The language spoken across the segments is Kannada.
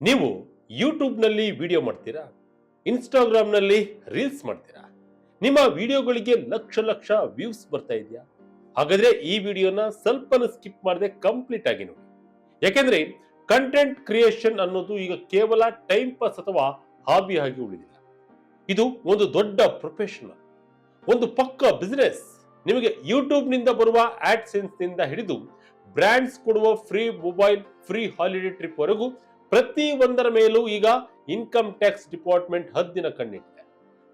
ನೀವು ಯೂಟ್ಯೂಬ್ನಲ್ಲಿ ವಿಡಿಯೋ ಮಾಡ್ತೀರಾ, ಇನ್ಸ್ಟಾಗ್ರಾಮ್ನಲ್ಲಿ ರೀಲ್ಸ್ ಮಾಡ್ತೀರಾ, ನಿಮ್ಮ ವಿಡಿಯೋಗಳಿಗೆ ಲಕ್ಷ ಲಕ್ಷ ವ್ಯೂಸ್ ಬರ್ತಾ ಇದೆಯಾ? ಹಾಗಾದ್ರೆ ಈ ವಿಡಿಯೋನ ಸ್ವಲ್ಪನೂ ಸ್ಕಿಪ್ ಮಾಡದೆ ಕಂಪ್ಲೀಟ್ ಆಗಿ ನೋಡಿ. ಯಾಕೆಂದ್ರೆ ಕಂಟೆಂಟ್ ಕ್ರಿಯೇಷನ್ ಅನ್ನೋದು ಈಗ ಕೇವಲ ಟೈಮ್ ಪಾಸ್ ಅಥವಾ ಹಾಬಿ ಆಗಿ ಉಳಿದಿಲ್ಲ. ಇದು ಒಂದು ದೊಡ್ಡ ಪ್ರೊಫೆಷನಲ್, ಒಂದು ಪಕ್ಕ ಬಿಸಿನೆಸ್. ನಿಮಗೆ ಯೂಟ್ಯೂಬ್ ನಿಂದ ಬರುವ ಆಡ್ಸೆನ್ಸ್ ನಿಂದ ಹಿಡಿದು ಬ್ರ್ಯಾಂಡ್ಸ್ ಕೊಡುವ free mobile, free holiday trip ವರೆಗೂ ಪ್ರತಿ ಒಂದರ ಮೇಲೂ ಈಗ ಇನ್ಕಮ್ ಟ್ಯಾಕ್ಸ್ ಡಿಪಾರ್ಟ್ಮೆಂಟ್ ಹದ್ದಿನ ಕಣ್ಣಿಟ್ಟಿದೆ.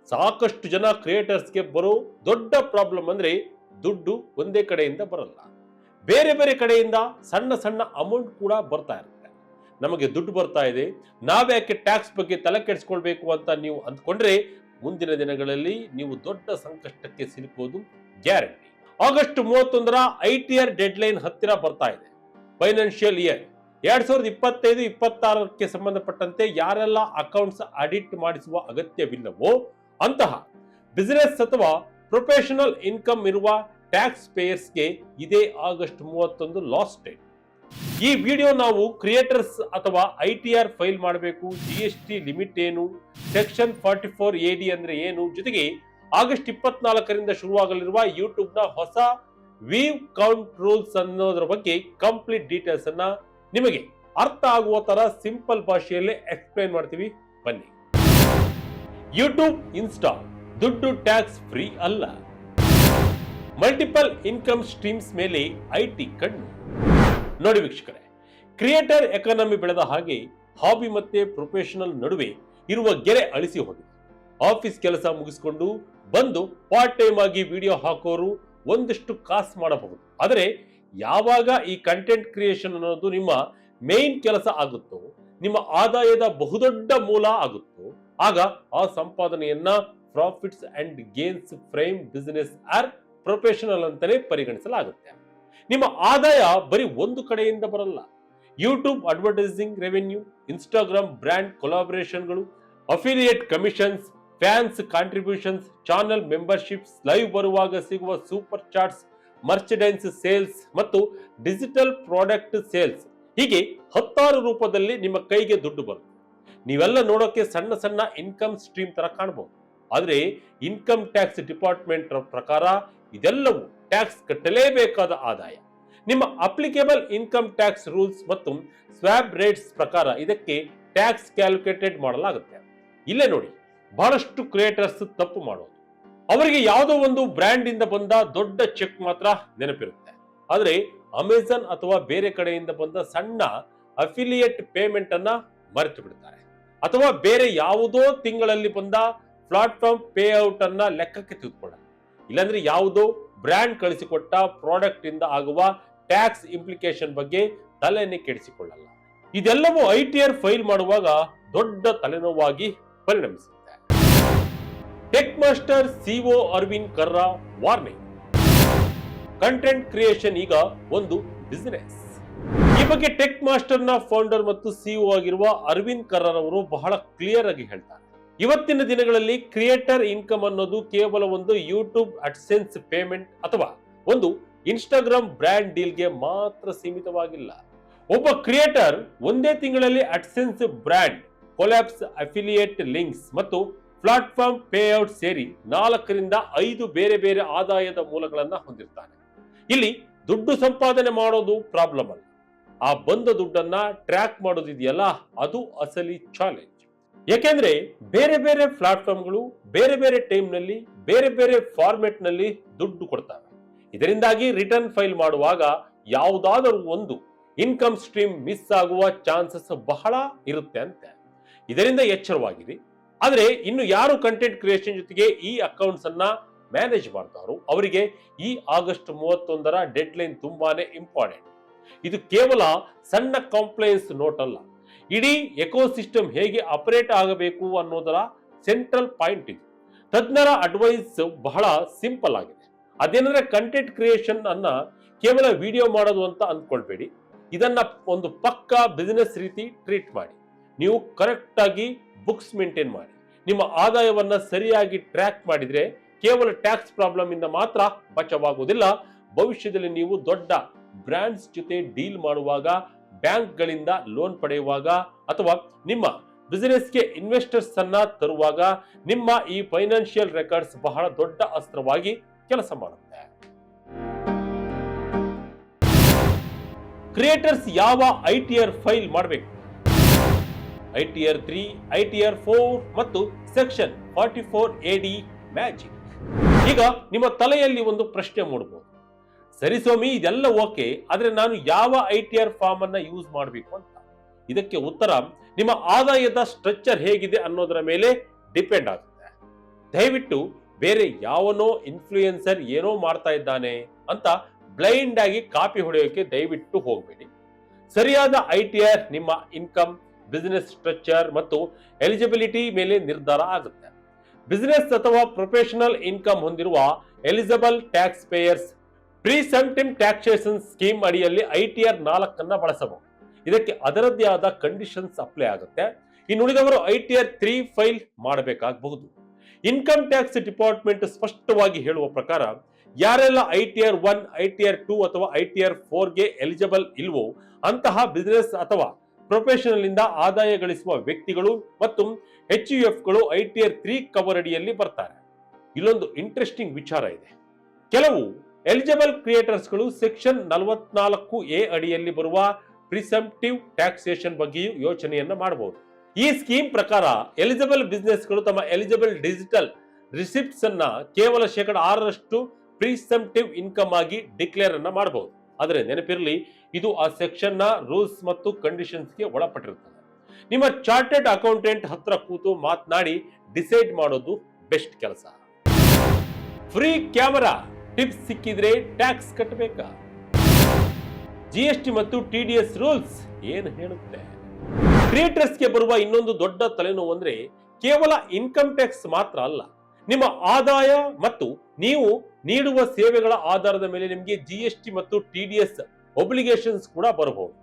ಸಾಕಷ್ಟು ಜನ ಕ್ರಿಯೇಟರ್ಸ್ಗೆ ಬರೋ ದೊಡ್ಡ ಪ್ರಾಬ್ಲಮ್ ಅಂದ್ರೆ ದುಡ್ಡು ಒಂದೇ ಕಡೆಯಿಂದ ಬರಲ್ಲ, ಬೇರೆ ಬೇರೆ ಕಡೆಯಿಂದ ಸಣ್ಣ ಸಣ್ಣ ಅಮೌಂಟ್ ಕೂಡ ಬರ್ತಾ ಇರುತ್ತೆ. ನಮಗೆ ದುಡ್ಡು ಬರ್ತಾ ಇದೆ, ನಾವ್ಯಾಕೆ ಟ್ಯಾಕ್ಸ್ ಬಗ್ಗೆ ತಲೆ ಕೆಡಿಸ್ಕೊಳ್ಬೇಕು ಅಂತ ನೀವು ಅಂದ್ಕೊಂಡ್ರೆ ಮುಂದಿನ ದಿನಗಳಲ್ಲಿ ನೀವು ದೊಡ್ಡ ಸಂಕಷ್ಟಕ್ಕೆ ಸಿಲುಕೋದು ಗ್ಯಾರಂಟಿ. ಆಗಸ್ಟ್ 31ರ ITR ಡೆಡ್ಲೈನ್ ಹತ್ತಿರ ಬರ್ತಾ ಇದೆ. ಫೈನಾನ್ಷಿಯಲ್ ಇಯರ್ 2025-26ಕ್ಕೆ ಸಂಬಂಧಪಟ್ಟಂತೆ ಯಾರೆಲ್ಲ ಅಕೌಂಟ್ಸ್ ಆಡಿಟ್ ಮಾಡಿಸುವ ಅಗತ್ಯವಿಲ್ಲವೋ ಅಂತಹ ಬಿಸಿನೆಸ್ ಅಥವಾ ಪ್ರೊಫೆಷನಲ್ ಇನ್ಕಮ್ ಇರುವ ಟ್ಯಾಕ್ಸ್ ಪೇಯರ್ಸ್ಗೆ ಇದೇ ಆಗಸ್ಟ್ 31 ಲಾಸ್ಟ್ ಡೇಟ್. ಈ ವಿಡಿಯೋ ನಾವು ಕ್ರಿಯೇಟರ್ಸ್ ಅಥವಾ ITR ಫೈಲ್ ಮಾಡಬೇಕು, GST ಲಿಮಿಟ್ ಏನು, ಸೆಕ್ಷನ್ 44 AD ಅಂದ್ರೆ ಏನು, ಜೊತೆಗೆ ಆಗಸ್ಟ್ 24ರಿಂದ ಶುರುವಾಗಲಿರುವ ಯೂಟ್ಯೂಬ್ ನ ಹೊಸ ವೀವ್ ಕೌಂಟ್ ರೂಲ್ಸ್ ಅನ್ನೋದ್ರ ಬಗ್ಗೆ ಕಂಪ್ಲೀಟ್ ಡೀಟೇಲ್ಸ್ ಅನ್ನ ನಿಮಗೆ ಅರ್ಥ ಆಗುವ ತರ ಸಿಂಪಲ್ ಭಾಷೆಯಲ್ಲಿ ಎಕ್ಸ್ಪ್ಲೈನ್ ಮಾಡ್ತೀವಿ, ಬನ್ನಿ. ಯೂಟ್ಯೂಬ್ ಇನ್ಸ್ಟಾಲ್, ದುಡ್ಡು ಟ್ಯಾಕ್ಸ್ ಫ್ರೀ ಅಲ್ಲ. ಮಲ್ಟಿಪಲ್ ಇನ್ಕಮ್ ಸ್ಟ್ರೀಮ್ಸ್ ಮೇಲೆ IT ಕಣ್ಣು. ನೋಡಿ ವೀಕ್ಷಕರೇ, ಕ್ರಿಯೇಟರ್ ಎಕಾನಮಿ ಬೆಳೆದ ಹಾಗೆ ಹಾಬಿ ಮತ್ತೆ ಪ್ರೊಫೆಷನಲ್ ನಡುವೆ ಇರುವ ಗೆರೆ ಅಳಿಸಿ ಹೋಗಿದೆ. ಆಫೀಸ್ ಕೆಲಸ ಮುಗಿಸಿಕೊಂಡು ಬಂದು ಪಾರ್ಟ್ ಟೈಮ್ ಆಗಿ ವಿಡಿಯೋ ಹಾಕೋರು ಒಂದಷ್ಟು ಕಾಸು ಮಾಡಬಹುದು. ಆದರೆ ಯಾವಾಗ ಈ ಕಂಟೆಂಟ್ ಕ್ರಿಯೇಷನ್ ಅನ್ನೋದು ನಿಮ್ಮ ಮೇನ್ ಕೆಲಸ ಆಗುತ್ತೋ, ನಿಮ್ಮ ಆದಾಯದ ಬಹುದೊಡ್ಡ ಮೂಲ ಆಗುತ್ತೋ, ಆಗ ಆ ಸಂಪಾದನೆಯನ್ನ profits and gains from business or professional ಅಂತಾನೆ ಪರಿಗಣಿಸಲಾಗುತ್ತೆ. ನಿಮ್ಮ ಆದಾಯ ಬರೀ ಒಂದು ಕಡೆಯಿಂದ ಬರಲ್ಲ. YouTube advertising revenue, Instagram brand ಕೊಲಾಬರೇಷನ್ಗಳು, affiliate commissions, fans contributions, channel memberships, live ಬರುವಾಗ ಸಿಗುವ ಸೂಪರ್ ಚಾಟ್ಸ್, ಮರ್ಚಡೈನ್ಸ್ ಸೇಲ್ಸ್ ಮತ್ತು ಡಿಜಿಟಲ್ ಪ್ರಾಡಕ್ಟ್ ಸೇಲ್ಸ್, ಹೀಗೆ 10 ರೂಪದಲ್ಲಿ ನಿಮ್ಮ ಕೈಗೆ ದುಡ್ಡು ಬರುತ್ತೆ. ನೀವೆಲ್ಲ ನೋಡೋಕೆ ಸಣ್ಣ ಸಣ್ಣ ಇನ್ಕಮ್ ಸ್ಟ್ರೀಮ್ ತರ ಕಾಣಬಹುದು, ಆದ್ರೆ ಇನ್ಕಮ್ ಟ್ಯಾಕ್ಸ್ ಡಿಪಾರ್ಟ್ಮೆಂಟ್ ಪ್ರಕಾರ ಇದೆಲ್ಲವೂ ಟ್ಯಾಕ್ಸ್ ಕಟ್ಟಲೇಬೇಕಾದ ಆದಾಯ. ನಿಮ್ಮ ಅಪ್ಲಿಕೇಬಲ್ ಇನ್ಕಮ್ ಟ್ಯಾಕ್ಸ್ ರೂಲ್ಸ್ ಮತ್ತು ಸ್ವ್ಯಾಬ್ ರೇಟ್ಸ್ ಪ್ರಕಾರ ಇದಕ್ಕೆ ಟ್ಯಾಕ್ಸ್ ಕ್ಯಾಲ್ಕುಲೇಟೆಡ್ ಮಾಡಲಾಗುತ್ತೆ. ಇಲ್ಲೇ ನೋಡಿ, ಬಹಳಷ್ಟು ಕ್ರಿಯೇಟರ್ಸ್ ತಪ್ಪು ಮಾಡೋದು. ಅವರಿಗೆ ಯಾವುದೋ ಒಂದು ಬ್ರ್ಯಾಂಡ್ ಇಂದ ಬಂದ ದೊಡ್ಡ ಚೆಕ್ ಮಾತ್ರ ನೆನಪಿರುತ್ತೆ, ಆದ್ರೆ ಅಮೆಜಾನ್ ಅಥವಾ ಬೇರೆ ಕಡೆಯಿಂದ ಬಂದ ಸಣ್ಣ ಅಫಿಲಿಯೇಟ್ ಪೇಮೆಂಟ್ ಅನ್ನ ಮರೆತು ಬಿಡ್ತಾರೆ, ಅಥವಾ ಬೇರೆ ಯಾವುದೋ ತಿಂಗಳಲ್ಲಿ ಬಂದ ಪ್ಲಾಟ್ಫಾರ್ಮ್ ಪೇ ಔಟ್ ಅನ್ನ ಲೆಕ್ಕಕ್ಕೆ ತೆಗೆದುಕೊಳ್ಳಲ್ಲ. ಇಲ್ಲಾಂದ್ರೆ ಯಾವುದೋ ಬ್ರ್ಯಾಂಡ್ ಕಳಿಸಿಕೊಟ್ಟ ಪ್ರಾಡಕ್ಟ್ ಇಂದ ಆಗುವ ಟ್ಯಾಕ್ಸ್ ಇಂಪ್ಲಿಕೇಶನ್ ಬಗ್ಗೆ ತಲೆನೇ ಕೆಡಿಸಿಕೊಳ್ಳಲ್ಲ. ಇದೆಲ್ಲವೂ ITR ಫೈಲ್ ಮಾಡುವಾಗ ದೊಡ್ಡ ತಲೆನೋವಾಗಿ ಪರಿಣಮಿಸುತ್ತೆ. Tech master CO Arvind Karra warning. Content creation ಈಗ ಒಂದು ಬಿಸಿನೆಸ್. ಈ ಬಗ್ಗೆ ಟೆಕ್ ಮಾಸ್ಟರ್ ನ ಫೌಂಡರ್ ಮತ್ತು CEO ಆಗಿರುವ ಅರವಿಂದ್ ಕರ್ರಾ ಅವರು ಬಹಳ ಕ್ಲಿಯರ್ ಆಗಿ ಹೇಳ್ತಾರೆ. ಇವತ್ತಿನ ದಿನಗಳಲ್ಲಿ ಕ್ರಿಯೇಟರ್ ಇನ್ಕಮ್ ಅನ್ನೋದು ಕೇವಲ ಒಂದು ಯೂಟ್ಯೂಬ್ ಅಡ್ಸೆನ್ಸ್ ಪೇಮೆಂಟ್ ಅಥವಾ ಒಂದು ಇನ್ಸ್ಟಾಗ್ರಾಮ್ ಬ್ರ್ಯಾಂಡ್ ಡೀಲ್ಗೆ ಮಾತ್ರ ಸೀಮಿತವಾಗಿಲ್ಲ. ಒಬ್ಬ ಕ್ರಿಯೇಟರ್ ಒಂದೇ ತಿಂಗಳಲ್ಲಿ ಅಡ್ಸೆನ್ಸ್, ಬ್ರ್ಯಾಂಡ್ ಕೊಲ್ಯಾಬ್ಸ್, ಅಫಿಲಿಯೇಟ್ ಲಿಂಕ್ಸ್ ಮತ್ತು ಪ್ಲಾಟ್ಫಾರ್ಮ್ ಪೇಔಟ್ ಸೇರಿ 4ರಿಂದ 5 ಬೇರೆ ಬೇರೆ ಆದಾಯದ ಮೂಲಗಳನ್ನ ಹೊಂದಿರ್ತಾನೆ. ಇಲ್ಲಿ ದುಡ್ಡು ಸಂಪಾದನೆ ಮಾಡೋದು ಪ್ರಾಬ್ಲಮ್ ಅಲ್ಲ, ಆ ಬಂದ ದುಡ್ಡನ್ನ ಟ್ರ್ಯಾಕ್ ಮಾಡೋದಿದೆಯಲ್ಲ ಅದು ಅಸಲಿ ಚಾಲೆಂಜ್. ಯಾಕೆಂದ್ರೆ ಬೇರೆ ಬೇರೆ ಪ್ಲಾಟ್ಫಾರ್ಮ್ಗಳು ಬೇರೆ ಬೇರೆ ಟೈಮ್ ನಲ್ಲಿ ಬೇರೆ ಬೇರೆ ಫಾರ್ಮೆಟ್ ನಲ್ಲಿ ದುಡ್ಡು ಕೊಡ್ತವೆ. ಇದರಿಂದಾಗಿ ರಿಟರ್ನ್ ಫೈಲ್ ಮಾಡುವಾಗ ಯಾವುದಾದರೂ ಒಂದು ಇನ್ಕಮ್ ಸ್ಟ್ರೀಮ್ ಮಿಸ್ ಆಗುವ ಚಾನ್ಸಸ್ ಬಹಳ ಇರುತ್ತೆ ಅಂತೆ. ಇದರಿಂದ ಎಚ್ಚರವಾಗಿರಿ. ಆದ್ರೆ ಇನ್ನು ಯಾರು ಕಂಟೆಂಟ್ ಕ್ರಿಯೇಷನ್ ಜೊತೆಗೆ ಈ ಅಕೌಂಟ್ಸ್ ಅನ್ನ ಮ್ಯಾನೇಜ್ ಮಾಡ್ತಾರೋ ಅವರಿಗೆ ಈ ಆಗಸ್ಟ್ 31ರ ಡೆಡ್ ಲೈನ್ ತುಂಬಾನೇ ಇಂಪಾರ್ಟೆಂಟ್. ಇದು ಕೇವಲ ಸಣ್ಣ ಕಾಂಪ್ಲೈನ್ಸ್ ನೋಟ್ ಅಲ್ಲ, ಇಡೀ ಎಕೋಸಿಸ್ಟಮ್ ಹೇಗೆ ಆಪರೇಟ್ ಆಗಬೇಕು ಅನ್ನೋದರ ಸೆಂಟ್ರಲ್ ಪಾಯಿಂಟ್ ಇದು. ತಜ್ಞರ ಅಡ್ವೈಸ್ ಬಹಳ ಸಿಂಪಲ್ ಆಗಿದೆ. ಅದೇನಂದ್ರೆ ಕಂಟೆಂಟ್ ಕ್ರಿಯೇಷನ್ ಅನ್ನ ಕೇವಲ ವಿಡಿಯೋ ಮಾಡೋದು ಅಂತ ಅಂದ್ಕೊಳ್ಬೇಡಿ. ಇದನ್ನ ಒಂದು ಪಕ್ಕಾ ಬಿಸಿನೆಸ್ ರೀತಿ ಟ್ರೀಟ್ ಮಾಡಿ. ನೀವು ಕರೆಕ್ಟ್ ಆಗಿ ಬುಕ್ಸ್ ಮೇಂಟೈನ್ ಮಾಡಿ, ನಿಮ್ಮ ಆದಾಯವನ್ನ ಸರಿಯಾಗಿ ಟ್ರ್ಯಾಕ್ ಮಾಡಿದ್ರೆ ಕೇವಲ ಟ್ಯಾಕ್ಸ್ ಪ್ರಾಬ್ಲಮ್ ಇಂದ ಮಾತ್ರ ಬಚಾವಾಗುವುದಿಲ್ಲ. ಭವಿಷ್ಯದಲ್ಲಿ ನೀವು ದೊಡ್ಡ ಬ್ರ್ಯಾಂಡ್ಸ್ ಜೊತೆ ಡೀಲ್ ಮಾಡುವಾಗ, ಬ್ಯಾಂಕ್ಗಳಿಂದ ಲೋನ್ ಪಡೆಯುವಾಗ ಅಥವಾ ನಿಮ್ಮ ಬಿಸಿನೆಸ್ಗೆ ಇನ್ವೆಸ್ಟರ್ಸ್ ಅನ್ನ ತರುವಾಗ ನಿಮ್ಮ ಈ ಫೈನಾನ್ಷಿಯಲ್ ರೆಕಾರ್ಡ್ಸ್ ಬಹಳ ದೊಡ್ಡ ಅಸ್ತ್ರವಾಗಿ ಕೆಲಸ ಮಾಡುತ್ತೆ. ಕ್ರಿಯೇಟರ್ಸ್ ಯಾವ ಐಟಿಆರ್ ಫೈಲ್ ಮಾಡಬೇಕು? ಐಟಿಆರ್ 3, ಐಟಿಆರ್ 4 ಮತ್ತು ಸೆಕ್ಷನ್ 44AD ಮ್ಯಾಜಿಕ್. ಈಗ ನಿಮ್ಮ ತಲೆಯಲ್ಲಿ ಒಂದು ಪ್ರಶ್ನೆ ಮೂಡಬಹುದು, ಸರಿ ಸ್ವಾಮಿ ಇದೆಲ್ಲ ಓಕೆ, ಆದ್ರೆ ನಾನು ಯಾವ ಐಟಿಆರ್ ಫಾರ್ಮ್ ಅನ್ನ ಯೂಸ್ ಮಾಡಬೇಕು ಅಂತ. ಇದಕ್ಕೆ ಉತ್ತರ ನಿಮ್ಮ ಆದಾಯದ ಸ್ಟ್ರಕ್ಚರ್ ಹೇಗಿದೆ ಅನ್ನೋದರ ಮೇಲೆ ಡಿಪೆಂಡ್ ಆಗುತ್ತೆ. ದಯವಿಟ್ಟು ಬೇರೆ ಯಾವನೋ ಇನ್ಫ್ಲೂಯೆನ್ಸರ್ ಏನೋ ಮಾಡ್ತಾ ಇದ್ದಾನೆ ಅಂತ ಬ್ಲೈಂಡ್ ಆಗಿ ಕಾಪಿ ಹೊಡೆಯೋಕೆ ದಯವಿಟ್ಟು ಹೋಗಬೇಡಿ. ಸರಿಯಾದ ಐಟಿಆರ್ ನಿಮ್ಮ ಇನ್ಕಮ್, ಬಿಸಿನೆಸ್ ಸ್ಟ್ರಕ್ಚರ್ ಮತ್ತು ಎಲಿಜಿಬಿಲಿಟಿ ಮೇಲೆ ನಿರ್ಧಾರ ಆಗುತ್ತೆ. ಬಿಸಿನೆಸ್ ಅಥವಾ ಪ್ರೊಫೆಷನಲ್ ಇನ್ಕಮ್ ಹೊಂದಿರುವ eligible tax payers presumptive taxation scheme ಅಡಿಯಲ್ಲಿ ಐಟಿಆರ್ 4 ಅನ್ನ ಬಳಸಬಹುದು. ಇದಕ್ಕೆ ಅದರದ್ದೇ ಆದ ಕಂಡೀಷನ್ಸ್ ಅಪ್ಲೈ ಆಗುತ್ತೆ. ಇನ್ನುಳಿದವರು ಐಟಿಆರ್ 3 ಫೈಲ್ ಮಾಡಬೇಕಾಗಬಹುದು. ಇನ್ಕಮ್ ಟ್ಯಾಕ್ಸ್ ಡಿಪಾರ್ಟ್ಮೆಂಟ್ ಸ್ಪಷ್ಟವಾಗಿ ಹೇಳುವ ಪ್ರಕಾರ ಯಾರೆಲ್ಲ ಐಟಿಆರ್ 1, ಐಟಿಆರ್ 2 ಅಥವಾ ಐಟಿಆರ್ 4ಗೆ ಎಲಿಜಿಬಲ್ ಇಲ್ವೋ ಅಂತಹ ಬಿಸಿನೆಸ್ ಅಥವಾ ಪ್ರೊಫೆಷನಲ್ ಇಂದ ಆದಾಯ ಗಳಿಸುವ ವ್ಯಕ್ತಿಗಳು ಮತ್ತು HUFಗಳು ಐಟಿಆರ್ 3 ಕವರ್ ಅಡಿಯಲ್ಲಿ ಬರ್ತಾರೆ. ಇಲ್ಲೊಂದು ಇಂಟ್ರೆಸ್ಟಿಂಗ್ ವಿಚಾರ ಇದೆ. ಕೆಲವು ಎಲಿಜಿಬಲ್ ಕ್ರಿಯೇಟರ್ಸ್ಗಳು ಸೆಕ್ಷನ್ 44A ಅಡಿಯಲ್ಲಿ ಬರುವ ಪ್ರಿಸಂಪ್ಟಿವ್ ಟ್ಯಾಕ್ಸೇಷನ್ ಬಗ್ಗೆಯೂ ಯೋಚನೆಯನ್ನ ಮಾಡಬಹುದು. ಈ ಸ್ಕೀಮ್ ಪ್ರಕಾರ ಎಲಿಜಿಬಲ್ ಬಿಸಿನೆಸ್ಗಳು ತಮ್ಮ ಎಲಿಜಿಬಲ್ ಡಿಜಿಟಲ್ ರಿಸಿಪ್ಟ್ಸ್ ಅನ್ನ ಕೇವಲ 6% ಪ್ರಿಸಂಪ್ಟಿವ್ ಇನ್ಕಮ್ ಆಗಿ ಡಿಕ್ಲೇರ್ ಅನ್ನ ಮಾಡಬಹುದು. ಆದರೆ ನೆನಪಿರಲಿ, ಇದು ಆ ಸೆಕ್ಷನ್ ನ ರೂಲ್ಸ್ ಮತ್ತು ಕಂಡೀಷನ್ಸ್ಗೆ ಒಳಪಟ್ಟಿರುತ್ತದೆ. ನಿಮ್ಮ ಚಾರ್ಟೆಡ್ ಅಕೌಂಟೆಂಟ್ ಹತ್ರ ಕೂತು ಮಾತನಾಡಿ ಡಿಸೈಡ್ ಮಾಡೋದು ಬೆಸ್ಟ್ ಕೆಲಸ. ಫ್ರೀ ಕ್ಯಾಮೆರಾ ಟಿಪ್ಸ್ ಸಿಕ್ಕಿದ್ರೆ ಟ್ಯಾಕ್ಸ್ ಕಟ್ಟಬೇಕಾ? GST ಮತ್ತು TDS ರೂಲ್ಸ್ ಏನು ಹೇಳುತ್ತೆ? ಕ್ರಿಯೇಟರ್ಸ್ಗೆ ಬರುವ ಇನ್ನೊಂದು ದೊಡ್ಡ ತಲೆನೋವು ಅಂದ್ರೆ ಕೇವಲ ಇನ್ಕಮ್ ಟ್ಯಾಕ್ಸ್ ಮಾತ್ರ ಅಲ್ಲ, ನಿಮ್ಮ ಆದಾಯ ಮತ್ತು ನೀವು ನೀಡುವ ಸೇವೆಗಳ ಆಧಾರದ ಮೇಲೆ ನಿಮಗೆ GST ಮತ್ತು TDS ಒಬ್ಲಿಗೇಷನ್ಸ್ ಕೂಡ ಬರಬಹುದು.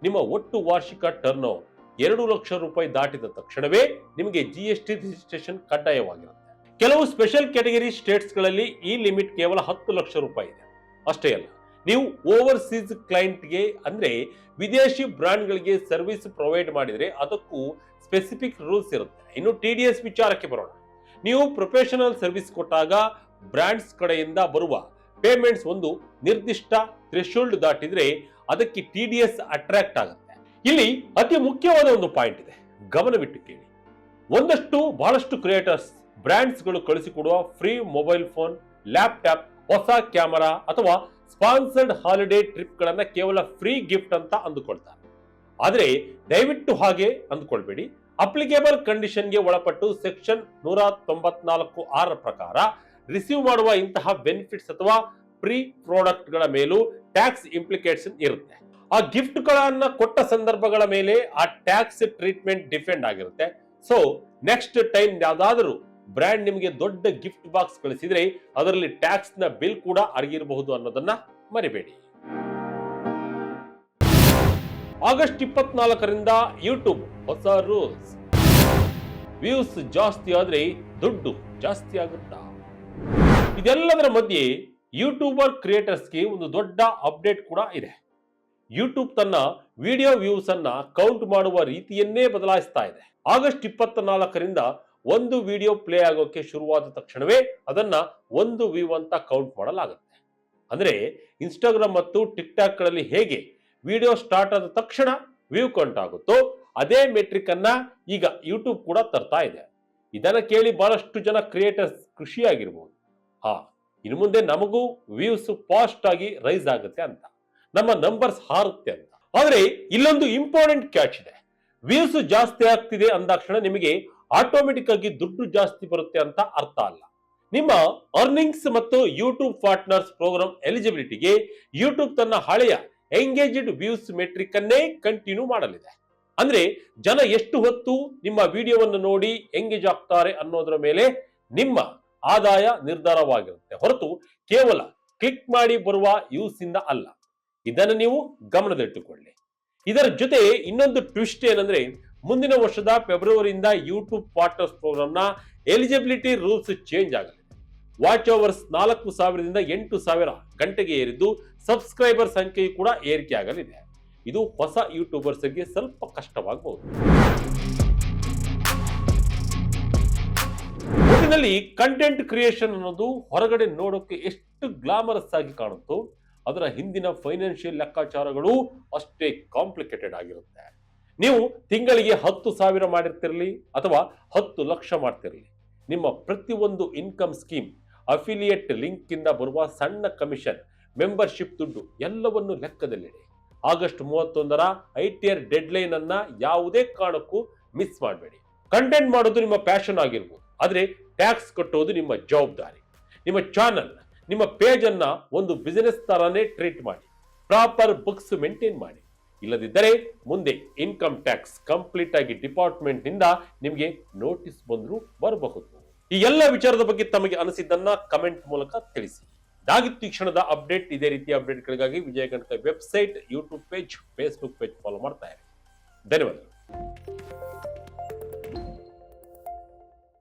ನಿಮ್ಮ ಒಟ್ಟು ವಾರ್ಷಿಕ ಟರ್ನ್ ಓವರ್ 2 ಲಕ್ಷ ರೂಪಾಯಿ ದಾಟಿದ ತಕ್ಷಣವೇ ನಿಮಗೆ GST ರಿಜಿಸ್ಟ್ರೇಷನ್ ಕಡ್ಡಾಯವಾಗಿರುತ್ತೆ. ಕೆಲವು ಸ್ಪೆಷಲ್ ಕ್ಯಾಟಗರಿ ಸ್ಟೇಟ್ಸ್ ಗಳಲ್ಲಿ ಈ ಲಿಮಿಟ್ ಕೇವಲ 10 ಲಕ್ಷ ರೂಪಾಯಿ ಇದೆ. ಅಷ್ಟೇ ಅಲ್ಲ, ನೀವು ಓವರ್ಸೀಸ್ ಕ್ಲೈಂಟ್ಗೆ ಅಂದ್ರೆ ವಿದೇಶಿ ಬ್ರಾಂಡ್ಗಳಿಗೆ ಸರ್ವಿಸ್ ಪ್ರೊವೈಡ್ ಮಾಡಿದ್ರೆ ಅದಕ್ಕೂ ಸ್ಪೆಸಿಫಿಕ್ ರೂಲ್ಸ್ ಇರುತ್ತೆ. ಇನ್ನು TDS ವಿಚಾರಕ್ಕೆ ಬರೋಣ. ನೀವು ಪ್ರೊಫೆಷನಲ್ ಸರ್ವಿಸ್ ಕೊಟ್ಟಾಗ ಬ್ರಾಂಡ್ಸ್ ಕಡೆಯಿಂದ ಬರುವ ಪೇಮೆಂಟ್ಸ್ ಒಂದು ನಿರ್ದಿಷ್ಟ ಥ್ರೆಶೋಲ್ಡ್ ದಾಟಿದ್ರೆ ಅದಕ್ಕೆ TDS ಅಟ್ರಾಕ್ಟ್ ಆಗುತ್ತೆ. ಇಲ್ಲಿ ಅತಿ ಮುಖ್ಯವಾದ ಒಂದು ಪಾಯಿಂಟ್ ಇದೆ, ಗಮನವಿಟ್ಟು ಕೇಳಿ. ಬಹಳಷ್ಟು ಕ್ರಿಯೇಟರ್ಸ್ ಬ್ರಾಂಡ್ಸ್ಗಳು ಕಳಿಸಿಕೊಡುವ ಫ್ರೀ ಮೊಬೈಲ್ ಫೋನ್, ಲ್ಯಾಪ್ಟಾಪ್, ಹೊಸ ಕ್ಯಾಮೆರಾ ಅಥವಾ ಸ್ಪಾನ್ಸರ್ಡ್ ಹಾಲಿಡೇ ಟ್ರಿಪ್ ಗಳನ್ನ ಕೇವಲ ಫ್ರೀ ಗಿಫ್ಟ್ ಅಂತ ಅಂದುಕೊಳ್ತಾರೆ. ಆದ್ರೆ ದಯವಿಟ್ಟು ಹಾಗೆ ಅಂದುಕೊಳ್ಬೇಡಿ. ಅಪ್ಲಿಕೇಬಲ್ ಕಂಡೀಷನ್ಗೆ ಒಳಪಟ್ಟು ಸೆಕ್ಷನ್ 194(6) ಪ್ರಕಾರ ರಿಸೀವ್ ಮಾಡುವ ಇಂತಹ ಬೆನಿಫಿಟ್ಸ್ ಅಥವಾ ಪ್ರೀ ಪ್ರಾಡಕ್ಟ್ಗಳ ಮೇಲೂ ಟ್ಯಾಕ್ಸ್ ಇಂಪ್ಲಿಕೇಶನ್ ಇರುತ್ತೆ. ಆ ಗಿಫ್ಟ್ಗಳನ್ನ ಕೊಟ್ಟ ಸಂದರ್ಭಗಳ ಮೇಲೆ ಆ ಟ್ಯಾಕ್ಸ್ ಟ್ರೀಟ್ಮೆಂಟ್ ಡಿಪೆಂಡ್ ಆಗಿರುತ್ತೆ. ಸೊ ನೆಕ್ಸ್ಟ್ ಟೈಮ್ ಯಾವ್ದಾದರೂ ಬ್ರ್ಯಾಂಡ್ ನಿಮಗೆ ದೊಡ್ಡ ಗಿಫ್ಟ್ ಬಾಕ್ಸ್ ಕಳಿಸಿದ್ರೆ ಅದರಲ್ಲಿ ಟ್ಯಾಕ್ಸ್ ನ ಬಿಲ್ ಕೂಡ ಅಡಗಿರಬಹುದು ಅನ್ನೋದನ್ನ ಮರಿಬೇಡಿ. ಆಗಸ್ಟ್ 24ರಿಂದ ಯೂಟ್ಯೂಬ್ ಹೊಸ ರೂಲ್ಸ್. ವ್ಯೂಸ್ ಜಾಸ್ತಿ ಆದ್ರೆ ದುಡ್ಡು ಜಾಸ್ತಿ ಆಗುತ್ತಾ? ಇದೆಲ್ಲದರ ಮಧ್ಯೆ ಯೂಟ್ಯೂಬರ್ ಕ್ರಿಯೇಟರ್ಸ್ಗೆ ಒಂದು ದೊಡ್ಡ ಅಪ್ಡೇಟ್ ಕೂಡ ಇದೆ. ಯೂಟ್ಯೂಬ್ ತನ್ನ ವಿಡಿಯೋ ವ್ಯೂಸ್ ಅನ್ನ ಕೌಂಟ್ ಮಾಡುವ ರೀತಿಯನ್ನೇ ಬದಲಾಯಿಸ್ತಾ ಇದೆ. ಆಗಸ್ಟ್ 24ರಿಂದ ಒಂದು ವಿಡಿಯೋ ಪ್ಲೇ ಆಗೋಕೆ ಶುರುವಾದ ತಕ್ಷಣವೇ ಅದನ್ನ 1 ವ್ಯೂ ಅಂತ ಕೌಂಟ್ ಮಾಡಲಾಗುತ್ತೆ. ಅಂದ್ರೆ ಇನ್ಸ್ಟಾಗ್ರಾಮ್ ಮತ್ತು ಟಿಕ್ಟಾಕ್ ಗಳಲ್ಲಿ ಹೇಗೆ ವಿಡಿಯೋ ಸ್ಟಾರ್ಟ್ ಆದ ತಕ್ಷಣ ವ್ಯೂ ಕೌಂಟ್ ಆಗುತ್ತೋ ಅದೇ ಮೆಟ್ರಿಕ್ ಅನ್ನ ಈಗ ಯೂಟ್ಯೂಬ್ ಕೂಡ ತರ್ತಾ ಇದೆ. ಇದನ್ನ ಕೇಳಿ ಬಹಳಷ್ಟು ಜನ ಕ್ರಿಯೇಟರ್ಸ್ ಖುಷಿಯಾಗಿರ್ಬೋದು. ಇನ್ನು ಮುಂದೆ ನಮಗೂ ವ್ಯೂಸ್ ಫಾಸ್ಟ್ ಆಗಿ ರೈಸ್ ಆಗುತ್ತೆ ಅಂತ, ನಮ್ಮ ನಂಬರ್ಸ್ ಹಾರುತ್ತೆ ಅಂತ. ಆದ್ರೆ ಇಲ್ಲೊಂದು ಇಂಪಾರ್ಟೆಂಟ್ ಕ್ಯಾಚ್ ಇದೆ. ವ್ಯೂಸ್ ಜಾಸ್ತಿ ಆಗ್ತಿದೆ ಅಂದಾಕ್ಷಣ ನಿಮಗೆ ಆಟೋಮೆಟಿಕ್ ಆಗಿ ದುಡ್ಡು ಜಾಸ್ತಿ ಬರುತ್ತೆ ಅಂತ ಅರ್ಥ ಅಲ್ಲ. ನಿಮ್ಮ ಅರ್ನಿಂಗ್ಸ್ ಮತ್ತು ಯೂಟ್ಯೂಬ್ ಪಾರ್ಟ್ನರ್ಸ್ ಪ್ರೋಗ್ರಾಮ್ ಎಲಿಜಿಬಿಲಿಟಿಗೆ ಯೂಟ್ಯೂಬ್ ತನ್ನ ಹಳೆಯ ಎಂಗೇಜ್ಡ್ ವ್ಯೂಸ್ ಮೆಟ್ರಿಕ್ ಅನ್ನೇ ಕಂಟಿನ್ಯೂ ಮಾಡಲಿದೆ. ಅಂದ್ರೆ ಜನ ಎಷ್ಟು ಹೊತ್ತು ನಿಮ್ಮ ವಿಡಿಯೋವನ್ನು ನೋಡಿ ಎಂಗೇಜ್ ಆಗ್ತಾರೆ ಅನ್ನೋದರ ಮೇಲೆ ನಿಮ್ಮ ಆದಾಯ ನಿರ್ಧಾರವಾಗಿರುತ್ತೆ ಹೊರತು ಕೇವಲ ಕ್ಲಿಕ್ ಮಾಡಿ ಬರುವ ವ್ಯೂಸ್ ಇಂದ ಅಲ್ಲ. ಇದನ್ನು ನೀವು ಗಮನದಲ್ಲಿಟ್ಟುಕೊಳ್ಳಿ. ಇದರ ಜೊತೆ ಇನ್ನೊಂದು ಟ್ವಿಸ್ಟ್ ಏನಂದ್ರೆ ಮುಂದಿನ ವರ್ಷದ ಫೆಬ್ರವರಿಯಿಂದ ಯೂಟ್ಯೂಬ್ ಪಾರ್ಟ್ನರ್ಸ್ ಪ್ರೋಗ್ರಾಮ್ನ ಎಲಿಜಿಬಿಲಿಟಿ ರೂಲ್ಸ್ ಚೇಂಜ್ ಆಗಲಿದೆ. ವಾಚ್ ಅವರ್ಸ್ 4,000ದಿಂದ 8,000 ಗಂಟೆಗೆ ಏರಿದ್ದು ಸಬ್ಸ್ಕ್ರೈಬರ್ ಸಂಖ್ಯೆಯು ಕೂಡ ಏರಿಕೆ ಆಗಲಿದೆ. ಇದು ಹೊಸ ಯೂಟ್ಯೂಬರ್ಸ್ಗೆ ಸ್ವಲ್ಪ ಕಷ್ಟವಾಗಬಹುದು. ಒಟ್ಟಿನಲ್ಲಿ ಕಂಟೆಂಟ್ ಕ್ರಿಯೇಷನ್ ಅನ್ನೋದು ಹೊರಗಡೆ ನೋಡೋಕೆ ಎಷ್ಟು ಗ್ಲಾಮರಸ್ ಆಗಿ ಕಾಣುತ್ತೋ ಅದರ ಹಿಂದಿನ ಫೈನಾನ್ಷಿಯಲ್ ಲೆಕ್ಕಾಚಾರಗಳು ಅಷ್ಟೇ ಕಾಂಪ್ಲಿಕೇಟೆಡ್ ಆಗಿರುತ್ತೆ. ನೀವು ತಿಂಗಳಿಗೆ 10,000 ಮಾಡಿರ್ತಿರ್ಲಿ ಅಥವಾ 10 ಲಕ್ಷ ಮಾಡ್ತಿರ್ಲಿ, ನಿಮ್ಮ ಪ್ರತಿಯೊಂದು ಇನ್ಕಮ್ ಸ್ಕೀಮ್, ಅಫಿಲಿಯೇಟ್ ಲಿಂಕ್ ಇಂದ ಬರುವ ಸಣ್ಣ ಕಮಿಷನ್, ಮೆಂಬರ್ಶಿಪ್ ದುಡ್ಡು ಎಲ್ಲವನ್ನು ಲೆಕ್ಕದಲ್ಲಿಡಿ. ಆಗಸ್ಟ್ 31ರ ITR ಡೆಡ್ಲೈನ್ ಅನ್ನ ಯಾವುದೇ ಕಾರಣಕ್ಕೂ ಮಿಸ್ ಮಾಡಬೇಡಿ. ಕಂಟೆಂಟ್ ಮಾಡೋದು ನಿಮ್ಮ ಪ್ಯಾಷನ್ ಆಗಿರ್ಬೋದು, ಆದ್ರೆ ಟ್ಯಾಕ್ಸ್ ಕಟ್ಟೋದು ನಿಮ್ಮ ಜವಾಬ್ದಾರಿ. ನಿಮ್ಮ ಚಾನಲ್, ನಿಮ್ಮ ಪೇಜ್ ಅನ್ನ ಒಂದು ಬಿಸಿನೆಸ್ ತರಾನೇ ಟ್ರೀಟ್ ಮಾಡಿ, ಪ್ರಾಪರ್ ಬುಕ್ಸ್ ಮೇಂಟೈನ್ ಮಾಡಿ. ಇಲ್ಲದಿದ್ದರೆ ಮುಂದೆ ಇನ್ಕಮ್ ಟ್ಯಾಕ್ಸ್ ಕಂಪ್ಲೀಟ್ ಆಗಿ ಡಿಪಾರ್ಟ್ಮೆಂಟ್ ನಿಂದ ನಿಮಗೆ ನೋಟಿಸ್ ಬಂದರೂ ಬರಬಹುದು. ಈ ಎಲ್ಲ ವಿಚಾರದ ಬಗ್ಗೆ ತಮಗೆ ಅನಿಸಿದ್ದನ್ನ ಕಮೆಂಟ್ ಮೂಲಕ ತಿಳಿಸಿ. ಇದಾಗಿತ್ತು ಈ ಕ್ಷಣದ ಅಪ್ಡೇಟ್. ಇದೇ ರೀತಿಯ ಅಪ್ಡೇಟ್ಗಳಿಗಾಗಿ ವಿಜಯಗಣಕ website, YouTube page, Facebook page follow ಮಾಡ್ತಾ ಇರಿ. ಧನ್ಯವಾದಗಳು.